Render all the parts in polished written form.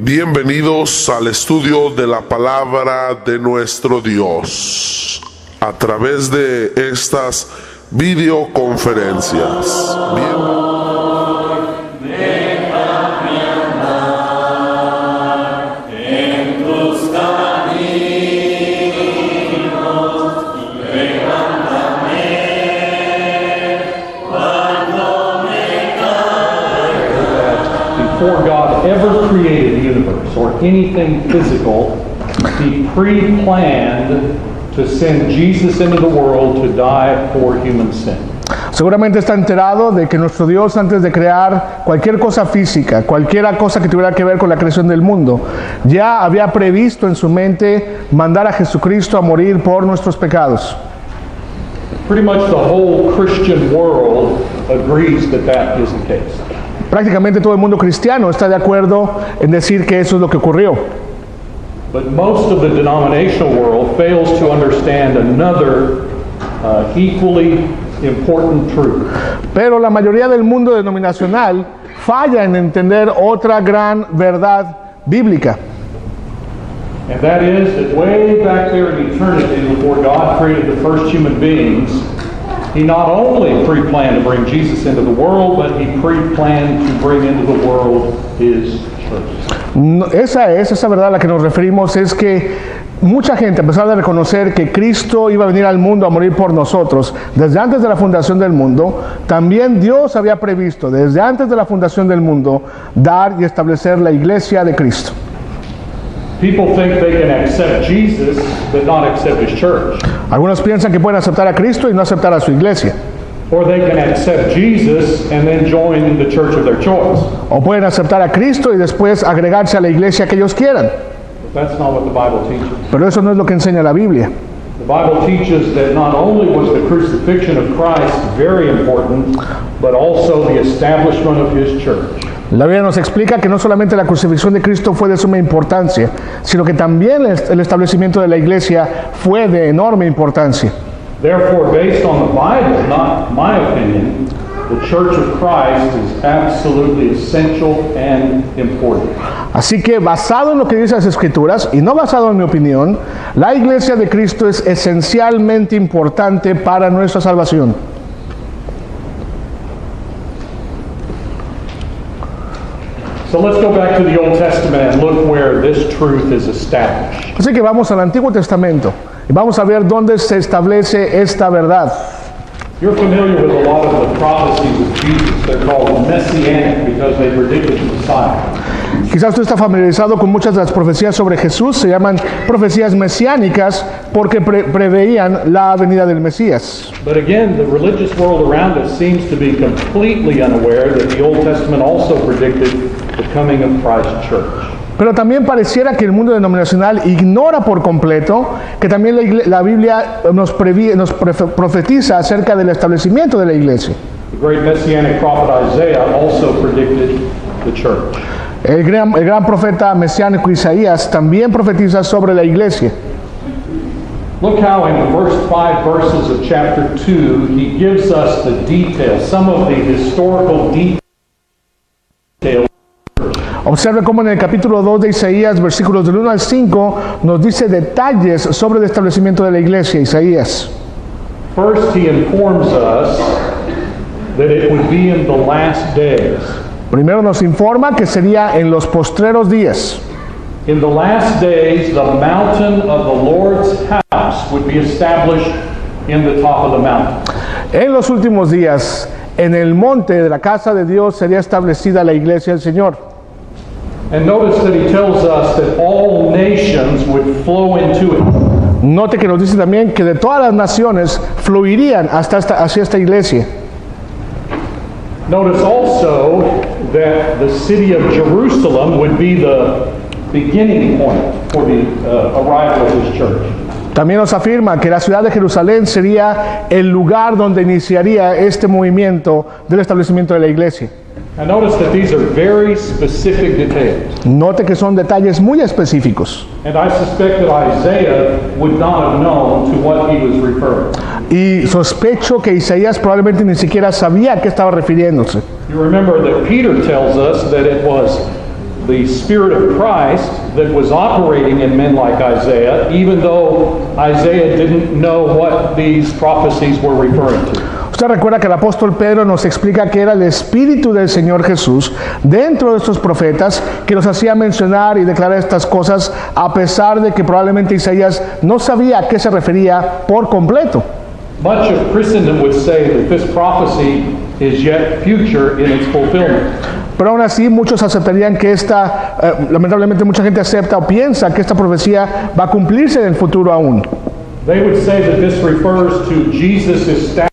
Bienvenidos al estudio de la palabra de nuestro Dios a través de estas videoconferencias. Before God ever created the universe or anything physical, He pre-planned to send Jesus into the world to die for human sin. Seguramente está enterado de que nuestro Dios, antes de crear cualquier cosa física, cualquier cosa que tuviera que ver con la creación del mundo, ya había previsto en su mente mandar a Jesucristo a morir por nuestros pecados. Pretty much the whole Christian world agrees that that is the case. Prácticamente todo el mundo cristiano está de acuerdo en decir que eso es lo que ocurrió. But most of the denominational world fails to understand another equally important truth. Pero la mayoría del mundo denominacional falla en entender otra gran verdad bíblica. And that is that way back there in eternity, before God created the first human beings, He not only pre-planned to bring Jesus into the world, but He pre-planned to bring into the world His church. Esa verdad a la que nos referimos es que mucha gente, a pesar de reconocer que Cristo iba a venir al mundo a morir por nosotros, desde antes de la fundación del mundo, también Dios había previsto, desde antes de la fundación del mundo, dar y establecer la iglesia de Cristo. People think they can accept Jesus, but not accept His church. Algunos piensan que pueden aceptar a Cristo y no aceptar a su iglesia. Or they can accept Jesus and then join the church of their choice. O pueden aceptar a Cristo y después agregarse a la iglesia que ellos quieran. But that's not what the Bible teaches. Pero eso no es lo que enseña la Biblia. The Bible teaches that not only was the crucifixion of Christ very important, but also the establishment of His church. La Biblia nos explica que no solamente la crucifixión de Cristo fue de suma importancia, sino que también el establecimiento de la iglesia fue de enorme importancia. Therefore, based on the Bible, not my opinion, the Church of Christ is absolutely essential and important. Así que basado en lo que dicen las Escrituras, y no basado en mi opinión, la iglesia de Cristo es esencialmente importante para nuestra salvación. So let's go back to the Old Testament and look where this truth is established. Así que vamos al Antiguo Testamento y vamos a ver dónde se establece esta verdad. You're familiar with a lot of the prophecies of Jesus. They're called messianic because they predicted the Messiah. Quizás usted está familiarizado con muchas de las profecías sobre Jesús, se llaman profecías mesiánicas porque preveían la venida del Mesías. But again, the religious world around us seems to be completely unaware that the Old Testament also predicted the coming of Christ's church. Pero también pareciera que el mundo denominacional ignora por completo que también la Biblia nos profetiza acerca del establecimiento de la iglesia. The great messianic prophet Isaiah also predicted the church. El gran profeta mesiánico Isaías también profetiza sobre la iglesia. Look how in the first 5 verses of chapter 2 he gives us the details, some of the historical details. Observe cómo en el capítulo 2 de Isaías, versículos del 1 al 5, nos dice detalles sobre el establecimiento de la iglesia, Isaías. First, he informs us that it would be in the last days. Primero nos informa que sería en los postreros días. In the last days, the mountain of the Lord's house would be established in the top of the mountain. En los últimos días, en el monte de la casa de Dios sería establecida la iglesia del Señor. And notice that he tells us that all nations would flow into it. Note que nos dice también que de todas las naciones fluirían hacia esta iglesia. Notice also that the city of Jerusalem would be the beginning point for the arrival of his church. También nos afirma que la ciudad de Jerusalén sería el lugar donde iniciaría este movimiento del establecimiento de la iglesia. And notice that these are very specific details. Note que son detalles muy específicos. And I suspect that Isaiah would not have known to what he was referring. Y sospecho que Isaías probablemente ni siquiera sabía a qué estaba refiriéndose. You remember that Peter tells us that it was the Spirit of Christ that was operating in men like Isaiah, even though Isaiah didn't know what these prophecies were referring to. Usted recuerda que el apóstol Pedro nos explica que era el Espíritu del Señor Jesús dentro de estos profetas que los hacía mencionar y declarar estas cosas, a pesar de que probablemente Isaías no sabía a qué se refería por completo. Much of Christendom would say that this prophecy is yet future in its fulfillment. Pero aún así muchos aceptarían que lamentablemente mucha gente acepta o piensa que esta profecía va a cumplirse en el futuro aún. They would say that this refers to Jesus established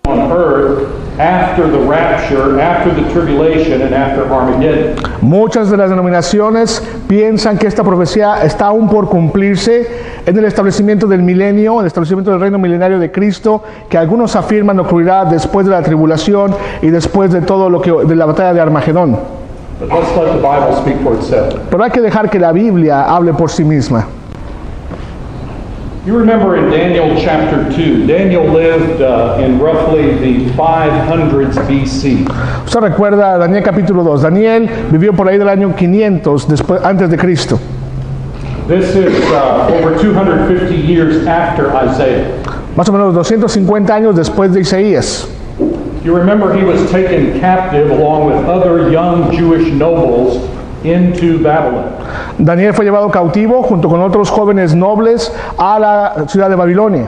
on earth after the rapture, after the tribulation, and after Armageddon. Muchas de las denominaciones piensan que esta profecía está aún por cumplirse en el establecimiento del milenio, el establecimiento del reino milenario de Cristo, que algunos afirman ocurrirá después de la tribulación y después de todo de la batalla de Armagedón. But let's let the Bible speak for itself. Pero hay que dejar que la Biblia hable por sí misma. You remember in Daniel chapter 2, Daniel lived in roughly the 500s BC. Usted recuerda Daniel capítulo 2. Daniel vivió por ahí del año 500 antes de Cristo. This is over 250 years after Isaiah. Más o menos 250 años después de Isaías. You remember he was taken captive along with other young Jewish nobles into Babylon. Daniel fue llevado cautivo junto con otros jóvenes nobles a la ciudad de Babilonia.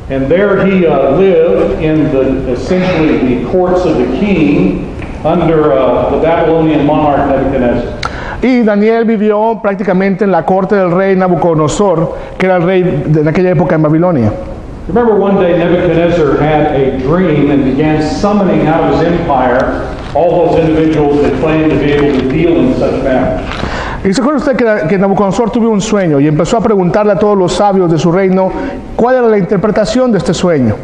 And there he lived in essentially the courts of the king under the Babylonian monarch Nebuchadnezzar. Y Daniel vivió prácticamente en la corte del rey Nabucodonosor, que era el rey de aquella época en Babilonia. Remember one day Nebuchadnezzar had a dream and began summoning out of his empire all those individuals that claimed to be able to deal in such matters. Y se acuerda usted que Nabucodonosor tuvo un sueño y empezó a preguntarle a todos los sabios de su reino cuál era la interpretación de este sueño.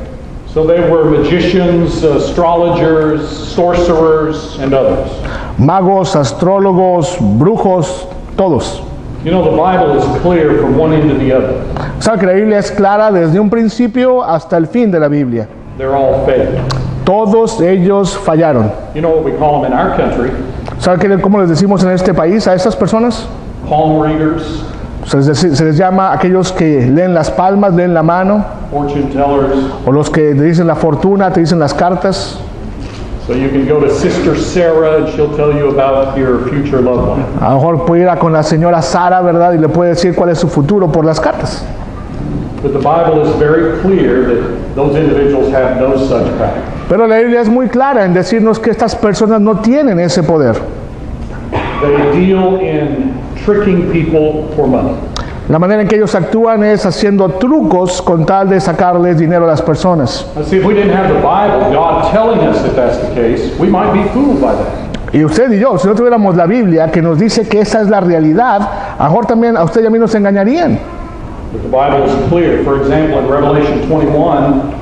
So they were magicians, astrologers, sorcerers, and others. Magos, astrólogos, brujos, todos. You know, the Bible is clear from one end to the other. Sabe que la Biblia es clara desde un principio hasta el fin de la Biblia. They're all fake. Todos ellos fallaron. You know what we call them in our country? ¿Sabe cómo les decimos en este país a estas personas? Palm readers, Se les llama a aquellos que leen las palmas, leen la mano, fortune tellers. o los que te dicen la fortuna, te dicen las cartas. So you can go to Sister Sarah and she'll tell you about your future loved one. A lo mejor puede ir con la señora Sara, ¿verdad? Y le puede decir cuál es su futuro por las cartas. But the Bible is very clear that those individuals have no such power. Pero la Biblia es muy clara en decirnos que estas personas no tienen ese poder. They deal in tricking people for money. La manera en que ellos actúan es haciendo trucos con tal de sacarles dinero a las personas. Now see, if we didn't have the Bible, God telling us that that's the case, we might be fooled by that. Y usted y yo, si no tuviéramos la Biblia que nos dice que esa es la realidad, a lo mejor también a usted y a mí nos engañarían. But the Bible is clear. For example, in Revelation 21,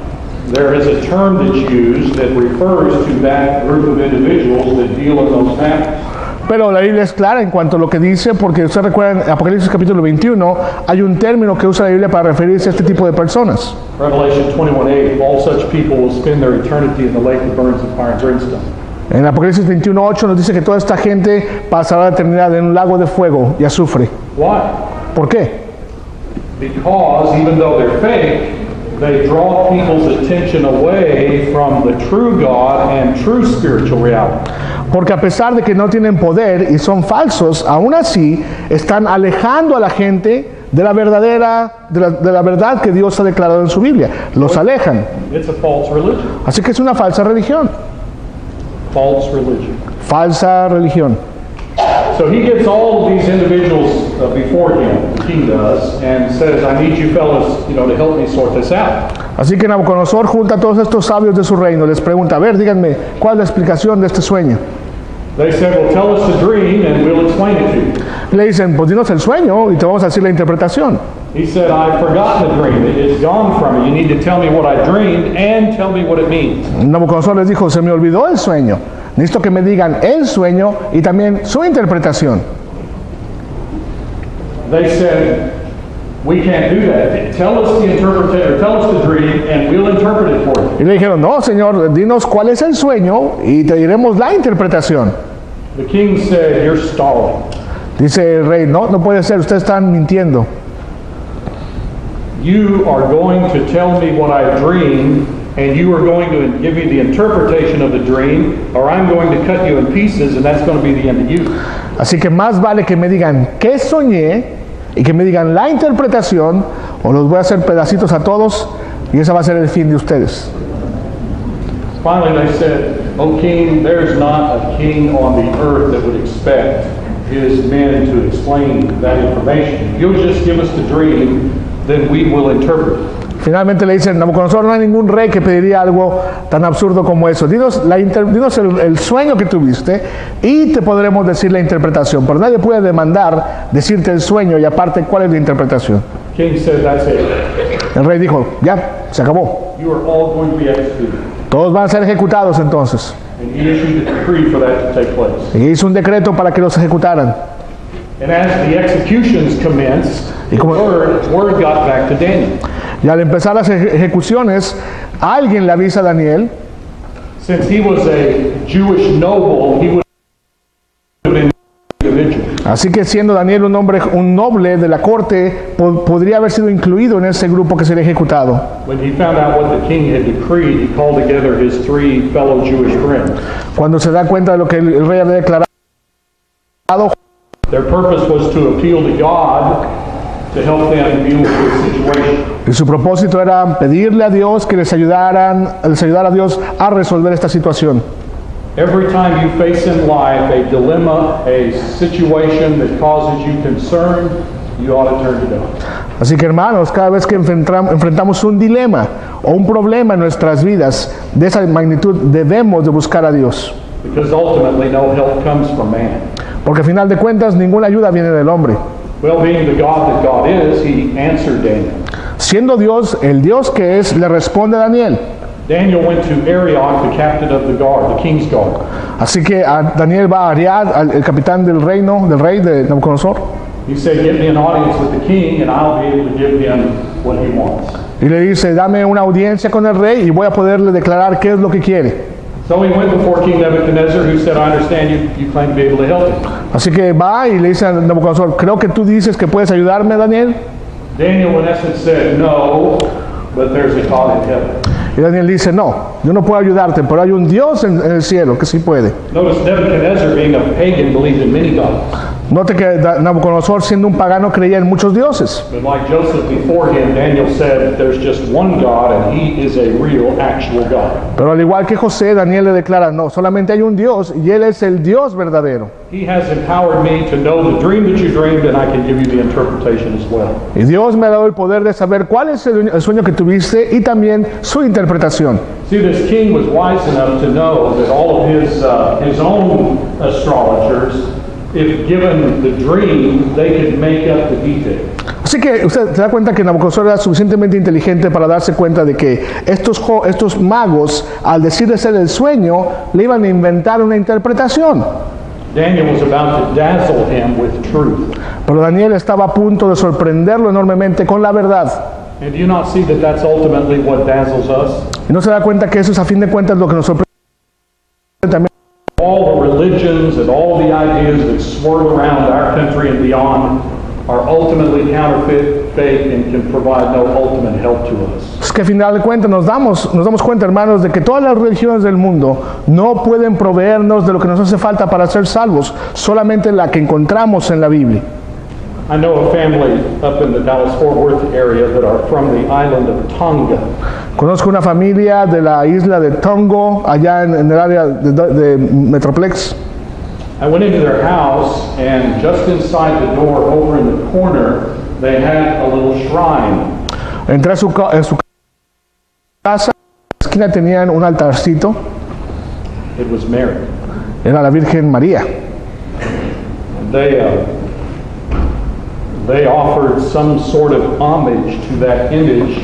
there is a term that's used that refers to that group of individuals that deal in those matters. Pero la Biblia es clara en cuanto a lo que dice, porque usted recuerda en Apocalipsis capítulo 21, hay un término que usa la Biblia para referirse a este tipo de personas. Revelation 21:8, all such people will spend their eternity in the lake that burns with fire and brimstone. En Apocalipsis 21:8 nos dice que toda esta gente pasará la eternidad en un lago de fuego y azufre. Why? ¿Por qué? Because even though they're fake, they draw people's attention away from the true God and true spiritual reality. Porque a pesar de que no tienen poder y son falsos, aún así están alejando a la gente de la verdad que Dios ha declarado en su Biblia. Los alejan. It's a false religion. Así que es una falsa religión. False religion. Falsa religión. So he gets all of these individuals before him, the king does, and says, I need you fellas, to help me sort this out. Así que Nabucodonosor junta a todos estos sabios de su reino, les pregunta, a ver, díganme, ¿cuál es la explicación de este sueño? They said, well, tell us the dream and we'll explain it to you. Le dicen, pues dinos el sueño y te vamos a decir la interpretación. He said, I've forgotten the dream. It's gone from me. You need to tell me what I dreamed and tell me what it means. Nabucodonosor les dijo, se me olvidó el sueño. Necesito que me digan el sueño y también su interpretación. They said, we can't do that. Tell us the dream and we'll interpret it for you. Y le dijeron, no, señor, dinos cuál es el sueño y te diremos la interpretación. The king said, "You're stalling. Dice el rey, no, no puede ser, ustedes están mintiendo. You are going to tell me what I dreamed, and you are going to give me the interpretation of the dream, or I'm going to cut you in pieces, and that's going to be the end of you." Así que más vale que me digan qué soñé y que me digan la interpretación, o los voy a hacer pedacitos a todos y ese va a ser el fin de ustedes. Finally, they said, "O king, there's not a king on the earth that would expect his men to explain that information. You'll just give us the dream, then we will interpret it." Finalmente le dicen, Nabucodonosor, no hay ningún rey que pediría algo tan absurdo como eso. Dinos el sueño que tuviste y te podremos decir la interpretación. Pero nadie puede demandar decirte el sueño y aparte cuál es la interpretación. King said, "That's it. El rey dijo, ya, se acabó. You are all going to be executed." Todos van a ser ejecutados entonces. And he issued a decree for that to take place. Y hizo un decreto para que los ejecutaran. And as the executions commenced, Y como- word got back to Daniel. Y al empezar las ejecuciones, alguien le avisa a Daniel. Since he was a Jewish noble, he would have been individual. Así que siendo Daniel un noble de la corte, podría haber sido incluido en ese grupo que sería ejecutado. When he found out what the king had decreed, he called together his 3 fellow Jewish friends. Cuando se da cuenta de lo que el rey había declarado, Their purpose was to appeal to God to help them deal with the situation. y su propósito era pedirle a Dios que les ayudara a Dios a resolver esta situación. Every time you face in life a dilemma, a situation that causes you concern, you ought to turn to God. Así que hermanos, cada vez que enfrentamos un dilema o un problema en nuestras vidas de esa magnitud, debemos de buscar a Dios. Because ultimately no help comes from man. Porque al final de cuentas ninguna ayuda viene del hombre. Well, being the God that God is, he answered Daniel. Siendo Dios el Dios que es, le responde a Daniel. Daniel went to Arioch, the captain of the guard, the king's guard. Así que Daniel va a Ariad, el capitán del rey de Nabucodonosor, He said, "Get me an audience with the king, and I'll be able to give him what he wants." y le dice, dame una audiencia con el rey y voy a poderle declarar qué es lo que quiere. So he went before King Nebuchadnezzar, who said, "I understand you claim to be able to help him." Así que va y le dice a Nabucodonosor, creo que tú dices que puedes ayudarme, Daniel. Daniel, in essence, said, "No, but there's a God in heaven." Y Daniel dice, no, yo no puedo ayudarte, pero hay un Dios en el cielo que sí puede. Notice Nebuchadnezzar, being a pagan, believed in many gods. Note que Nabucodonosor, siendo un pagano, creía en muchos dioses. But like Joseph before him, Daniel said, "There's just one God, and he is a real, actual God." Pero al igual que José, Daniel le declara, no, solamente hay un Dios y Él es el Dios verdadero. He has empowered me to know the dream that you dreamed, and I can give you the interpretation as well. Y Dios me ha dado el poder de saber cuál es el sueño que tuviste y también su interpretación. See, this king was wise enough to know that all of his own astrologers, if given the dream, they could make up the details. Así que usted se da cuenta que Nabucodonosor era suficientemente inteligente para darse cuenta de que estos magos, al decirles el sueño, le iban a inventar una interpretación. Daniel was about to dazzle him with truth. Pero Daniel estaba a punto de sorprenderlo enormemente con la verdad. And do you not see that that's ultimately what dazzles us? Y no se da cuenta que eso es a fin de cuentas lo que nos sorprende también. All the religions and all the ideas that swirl around our country and beyond are ultimately counterfeit, fake, and can provide no ultimate help to us. Es que a final de cuentas nos damos cuenta, hermanos, de que todas las religiones del mundo no pueden proveernos de lo que nos hace falta para ser salvos, solamente la que encontramos en la Biblia. I know a family up in the Dallas-Fort Worth area that are from the island of Tonga. Conozco una familia de la isla de Tongo, allá en el área de Metroplex. I went into their house, and just inside the door, over in the corner, they had a little shrine. Entré en su casa, en la esquina tenían un altarcito, It was Mary. era la Virgen María. They offered some sort of homage to that image,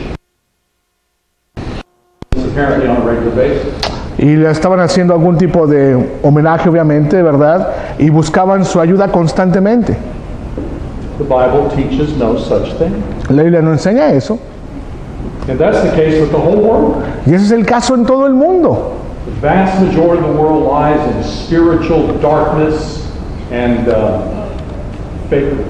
apparently on a regular basis. Y le estaban haciendo algún tipo de homenaje, obviamente, ¿verdad? Y buscaban su ayuda constantemente. The Bible teaches no such thing. La Biblia no enseña eso. And that's the case with the whole world. Y ese es el caso en todo el mundo. The vast majority of the world lies in spiritual darkness and fakery.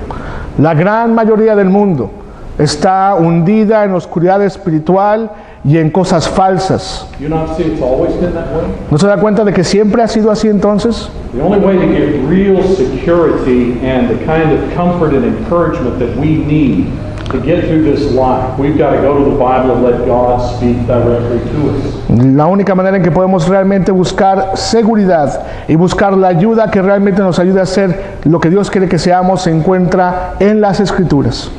La gran mayoría del mundo está hundida en oscuridad espiritual y en cosas falsas. Do you not see it's always been that way? ¿No se da cuenta de que siempre ha sido así entonces? The only way to get real security and the kind of comfort and encouragement that we need to get through this life, we've got to go to the Bible and let God speak directly to us. La única manera en que podemos realmente buscar seguridad y buscar la ayuda que realmente nos ayude a hacer lo que Dios quiere que seamos se encuentra en las Escrituras.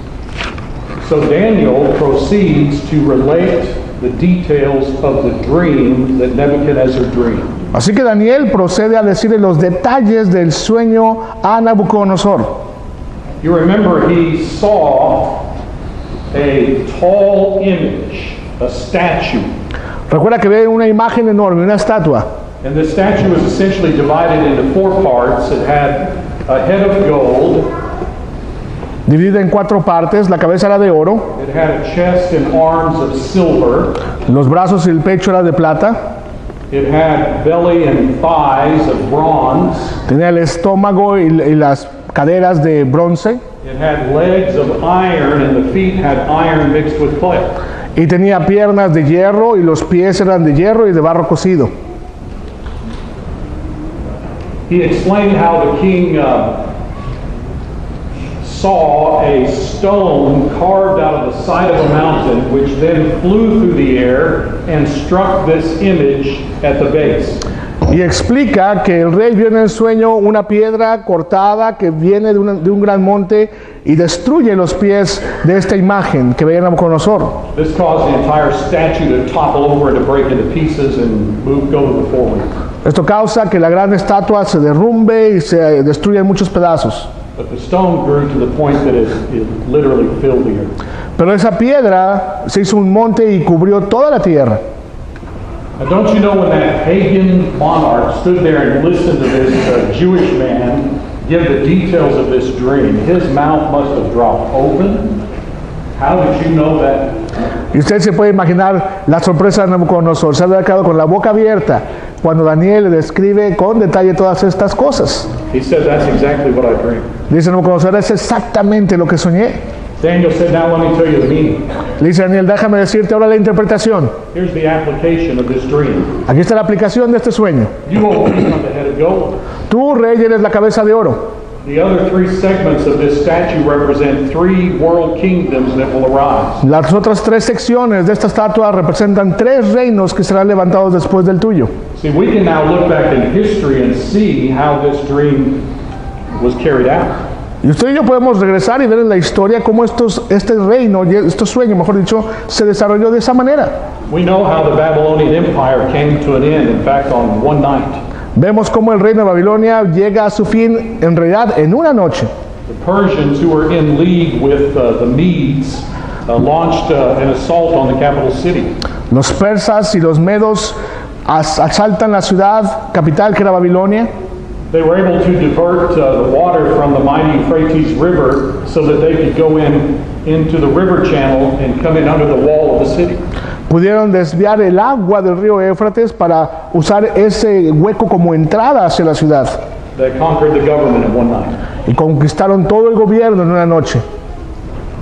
So Daniel proceeds to relate the details of the dream that Nebuchadnezzar dreamed. Así que Daniel procede a decirle los detalles del sueño a Nabucodonosor. You remember he saw a tall image, a statue. Recuerda que ve una imagen enorme, una estatua. And the statue was essentially divided into 4 parts. It had a head of gold. Dividida en 4 partes, la cabeza era de oro, It had a chest and arms of silver. los brazos y el pecho era de plata, It had belly and thighs of bronze. tenía el estómago y las caderas de bronce, It had legs of iron, and the feet had iron mixed with clay. y tenía piernas de hierro y los pies eran de hierro y de barro cocido. He explained how the king saw a stone carved out of the side of a mountain, which then flew through the air and struck this image at the base. Y explica que el rey vio en el sueño una piedra cortada que viene de un gran monte y destruye los pies de esta imagen que veía Nabucodonosor. This caused the entire statue to topple over and to break into pieces and go to the forward. Esto causa que la gran estatua se derrumbe y se destruya en muchos pedazos. But the stone grew to the point that it literally filled the earth. Pero esa piedra se hizo un monte y cubrió toda la tierra. Now, don't you know when that pagan monarch stood there and listened to this Jewish man give the details of this dream, his mouth must have dropped open? How did you know that? Y usted se puede imaginar la sorpresa de Nabucodonosor. Se ha quedado con la boca abierta cuando Daniel le describe con detalle todas estas cosas. He said, that's exactly what I dreamed. Dice Nabucodonosor, es exactamente lo que soñé. Daniel said, now let me tell you the meaning. Le dice Daniel, déjame decirte ahora la interpretación. Here's the application of this dream. Aquí está la aplicación de este sueño. You, O king, are the head of gold. Tú, rey, eres la cabeza de oro. The other 3 segments of this statue represent 3 world kingdoms that will arise. Las otras 3 secciones de esta estatua representan 3 reinos que serán levantados después del tuyo. See, we can now look back in history and see how this dream was carried out. Y usted y yo podemos regresar y ver en la historia cómo este reino, este sueño, mejor dicho, se desarrolló de esa manera. We know how the Babylonian Empire came to an end, in fact, on one night. Vemos cómo el reino de Babilonia llega a su fin, en realidad, en una noche. The Persians, who were in league with the Medes, launched an assault on the capital city. Los persas y los medos asaltan la ciudad capital, que era Babilonia. They were able to divert the water from the mighty Euphrates River so that they could go into the river channel and come in under the wall of the city. Pudieron desviar el agua del río Éufrates para usar ese hueco como entrada hacia la ciudad. They conquered the government in one night. Y conquistaron todo el gobierno en una noche.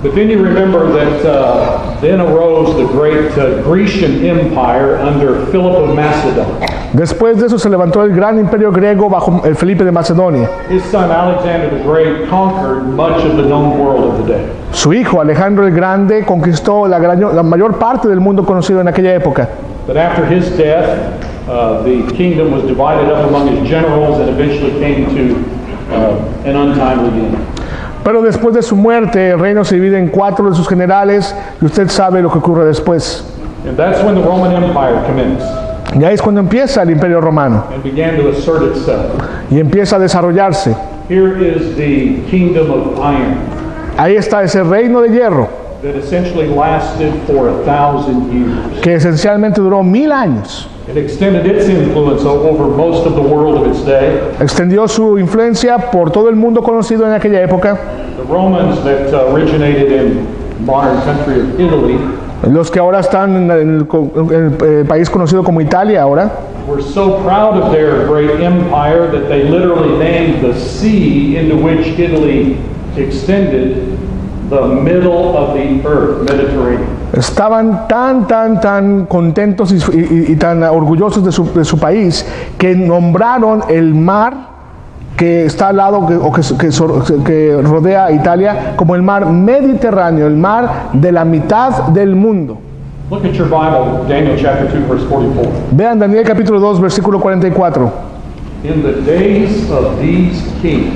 But then you remember that then arose the great Grecian Empire under Philip of Macedon. Después de eso se levantó el gran imperio griego bajo el Felipe de Macedonia. His son Alexander the Great conquered much of the known world of the day. Su hijo Alejandro el Grande conquistó la mayor parte del mundo conocido en aquella época. But after his death, the kingdom was divided up among his generals and eventually came to an untimely end. Pero después de su muerte, el reino se divide en 4 de sus generales y usted sabe lo que ocurre después. And that's when the Roman Empire commenced Y ahí es cuando empieza el imperio romano and began to assert itself. y empieza a desarrollarse. Here is the kingdom of iron Ahí está ese reino de hierro that essentially lasted for 1,000 years. que esencialmente duró 1000 años. It extended its influence over most of the world of its day. Extendió su influencia por todo el mundo conocido en aquella época. The Romans that originated in modern country of Italy Los que ahora están en el país conocido como Italia ahora, were so proud of their great empire that they literally named the sea into which Italy extended the middle of the earth, Mediterranean. estaban tan contentos y tan orgullosos de su país que nombraron el mar que está al lado que rodea a Italia como el mar Mediterráneo, el mar de la mitad del mundo. Look at your Bible, Daniel chapter 2, verse 44. Vean Daniel capítulo 2, versículo 44. In the days of these kings,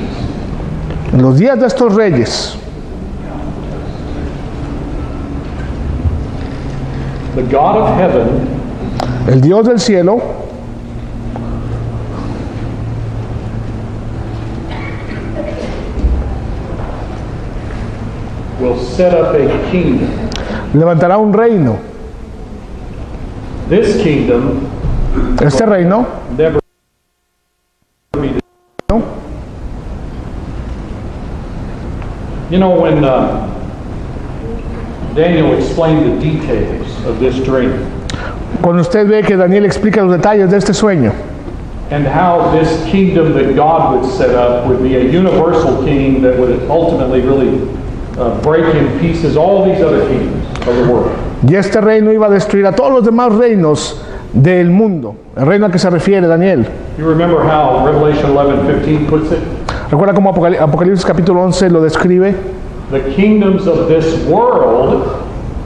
En los días de estos reyes, the God of heaven el Dios del cielo will set up a kingdom. levantará un reino. This kingdom Este reino never be ¿no? You know, when Daniel explained the details of this dream Cuando usted ve que Daniel explica los detalles de este sueño and how this kingdom that God would set up would be a universal king that would ultimately really break in pieces all these other kingdoms of the world. y este reino iba a destruir a todos los demás reinos del mundo, el reino al que se refiere Daniel. You remember how Revelation 11:15 puts it? Recuerda cómo Apocalipsis capítulo 11 lo describe. The kingdoms of this world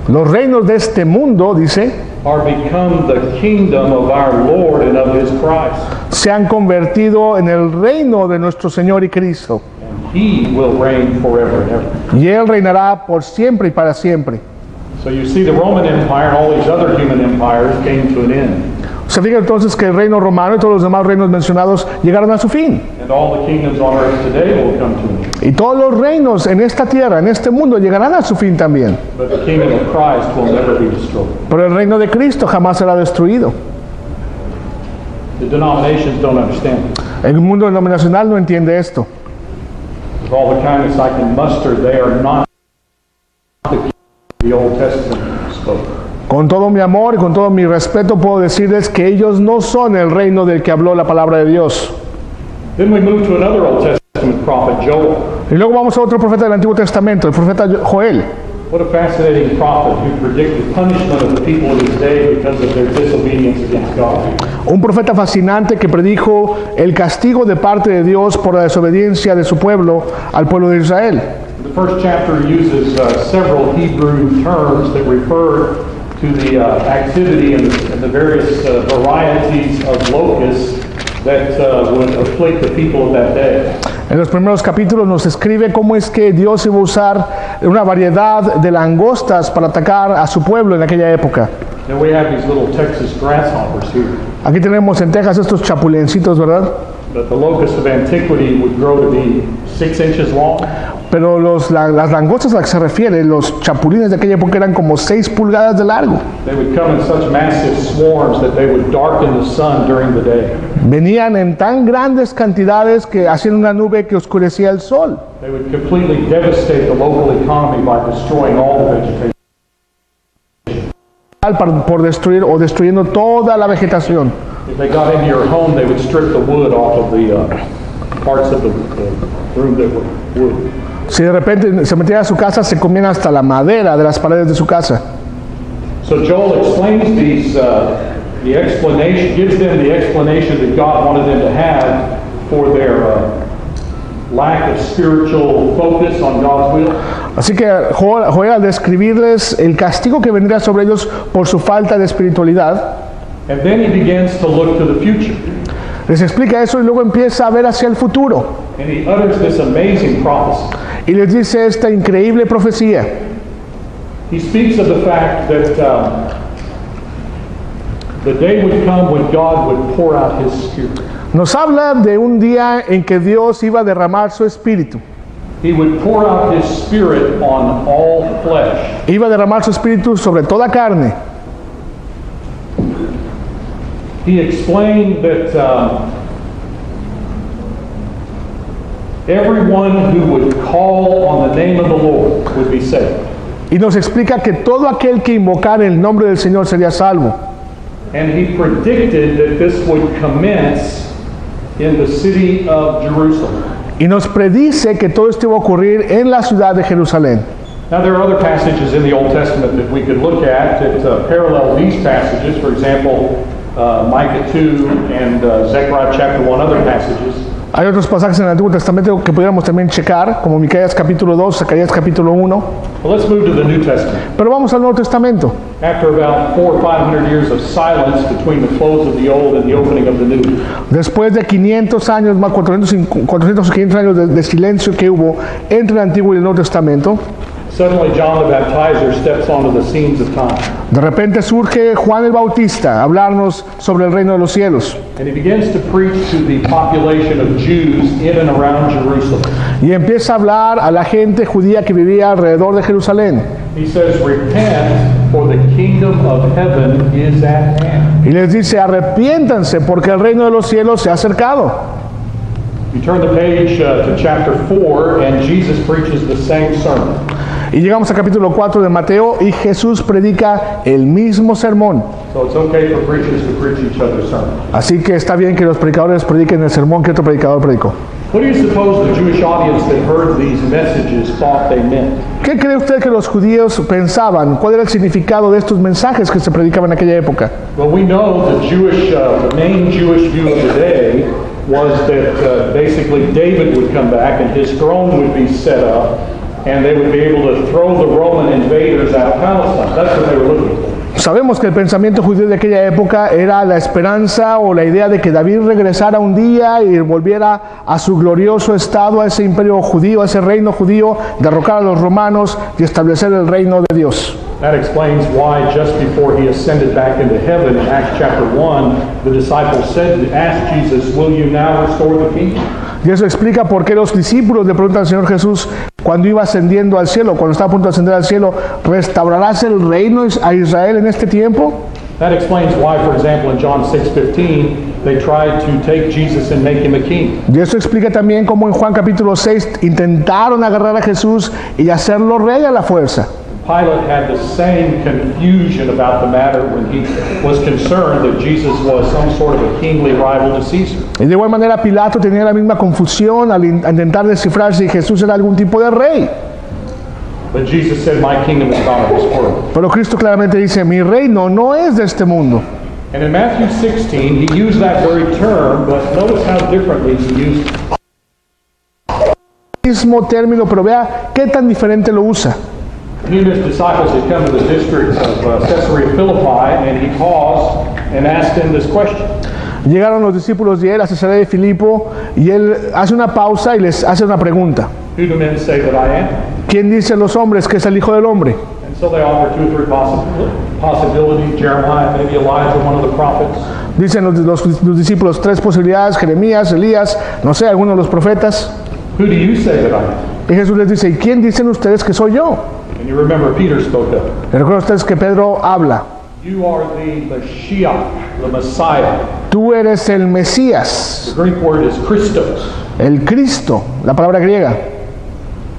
Los reinos de este mundo, dice, are become the kingdom of our Lord and of his Christ. se han convertido en el reino de nuestro Señor y Cristo. And he will reign forever and ever. Y Él reinará por siempre y para siempre. So you see the Roman Empire and all these other human empires came to an end. Se fija entonces que el reino romano y todos los demás reinos mencionados llegaron a su fin. And all the kingdoms on earth today will come to an end. Y todos los reinos en esta tierra, en este mundo, llegarán a su fin también. But the kingdom of Christ will never be destroyed. Pero el reino de Cristo jamás será destruido. The denominations don't understand it. El mundo denominacional no entiende esto. With all the kindness I can muster, they are not the kingdom the Old Testament spoke. Con todo mi amor y con todo mi respeto puedo decirles que ellos no son el reino del que habló la palabra de Dios. Then we move to another Old Testament prophet, Joel. Y luego vamos a otro profeta del Antiguo Testamento, el profeta Joel. What a fascinating prophet who predicted punishment of the people of his day because of their disobedience against God. Un profeta fascinante que predijo el castigo de parte de Dios por la desobediencia de su pueblo al pueblo de Israel. The first chapter uses several Hebrew terms that refer to the activity and the various varieties of locusts that would afflict the people of that day. En los primeros capítulos nos escribe cómo es que Dios iba a usar una variedad de langostas para atacar a su pueblo en aquella época. Now we have these little Texas grasshoppers here. Aquí tenemos en Texas estos chapulencitos, ¿verdad? But the locusts of antiquity would grow to be 6 inches long. Pero las langostas a las que se refiere, los chapulines de aquella época eran como 6 pulgadas de largo. They would come in such massive swarms that they would darken the sun during the day. Venían en tan grandes cantidades que hacían una nube que oscurecía el sol. They would completely devastate the local economy by destroying all the vegetation. Por destruir o destruyendo toda la vegetación. If they got into your home, they would strip the wood off of the parts of the room that were wood. Si de repente se metían a su casa, se comían hasta la madera de las paredes de su casa. So Joel explains these, the explanation, gives them the explanation that God wanted them to have for their lack of spiritual focus on God's will. Así que Joel al describirles el castigo que vendría sobre ellos por su falta de espiritualidad, And then he begins to look to the future. les explica eso y luego empieza a ver hacia el futuro. And he utters this amazing prophecy. Y les dice esta increíble profecía. He speaks of the fact that the day would come when God would pour out his spirit. Nos habla de un día en que Dios iba a derramar su espíritu. He would pour out his spirit on all flesh. Iba a derramar su espíritu sobre toda carne. He explained that everyone who would call on the name of the Lord would be saved. Y nos explica que todo aquel que invocara el nombre del Señor sería salvo. And he predicted that this would commence in the city of Jerusalem. Y nos predice que todo esto iba a ocurrir en la ciudad de Jerusalén. Now there are other passages in the Old Testament that we could look at that parallel these passages. For example, Micah 2 and Zechariah chapter 1, other passages. Hay otros pasajes en el Antiguo Testamento que pudiéramos también checar, como Micaías capítulo 2, Zacarías capítulo 1. Well, let's move to the New Testament. Pero vamos al Nuevo Testamento. After about 400 or 500 years of silence between the close of the Old and the opening of the New, Después de 500 años, más 400 o 500 años de silencio que hubo entre el Antiguo y el Nuevo Testamento, suddenly John the Baptizer steps onto the scenes of time. de repente surge Juan el Bautista a hablarnos sobre el reino de los cielos. And he begins to preach to the population of Jews in and around Jerusalem. Y empieza a hablar a la gente judía que vivía alrededor de Jerusalén. He says, repent, for the kingdom of heaven is at hand. Y les dice, arrepiéntanse porque el reino de los cielos se ha acercado. You turn the page to chapter 4, and Jesus preaches the same sermon. Y llegamos al capítulo 4 de Mateo y Jesús predica el mismo sermón. So it's okay for preachers to preach each other's sermons. Así que está bien que los predicadores prediquen el sermón que otro predicador predicó. What do you suppose the Jewish audience that heard these messages thought they meant? ¿Qué cree usted que los judíos pensaban? ¿Cuál era el significado de estos mensajes que se predicaban en aquella época? Well, we know the main Jewish view of the day was that basically David would come back and his throne would be set up and they would be able to throw the Roman invaders out of Palestine. That's what they were looking for. Sabemos que el pensamiento judío de aquella época era la esperanza o la idea de que David regresara un día y volviera a su glorioso estado, a ese imperio judío, a ese reino judío, derrocar a los romanos y establecer el reino de Dios. That explains why just before he ascended back into heaven in Acts chapter 1, the disciples asked Jesus, will you now restore the kingdom? Y eso explica por qué los discípulos le preguntan al Señor Jesús cuando iba ascendiendo al cielo, cuando estaba a punto de ascender al cielo, ¿restaurarás el reino a Israel en este tiempo? That explains why, for example, in John 6:15, they tried to take Jesus and make him a king. Y eso explica también cómo en Juan capítulo 6 intentaron agarrar a Jesús y hacerlo rey a la fuerza. Pilate had the same confusion about the matter when he was concerned that Jesus was some sort of a kingly rival to Caesar. Y de igual manera Pilato tenía la misma confusión al intentar descifrar si Jesús era algún tipo de rey. But Jesus said, my kingdom is not of this world. Pero Cristo claramente dice, mi reino no es de este mundo. And in Matthew 16, he used that very term, but notice how differently he used it. Mismo término, pero vea qué tan diferente lo usa. He and his disciples had come to the district of Caesarea Philippi, and he paused and asked them this question. Llegaron los discípulos de él a Cesarea de Filipo y él hace una pausa y les hace una pregunta. Who do men say that I am? ¿Quién dicen los hombres que es el Hijo del Hombre? And so they offer 2 or 3 possibilities. Jeremiah, maybe Elijah, one of the prophets. Dicen los discípulos 3 posibilidades, Jeremías, Elías, no sé, algunos de los profetas. Who do you say that I am? Y Jesús les dice, ¿y quién dicen ustedes que soy yo? And you remember Peter spoke up. Y recuerdan ustedes que Pedro habla. You are the Mashiach, the Messiah. Tú eres el Mesías, The Greek word is Christos. el Cristo, la palabra griega.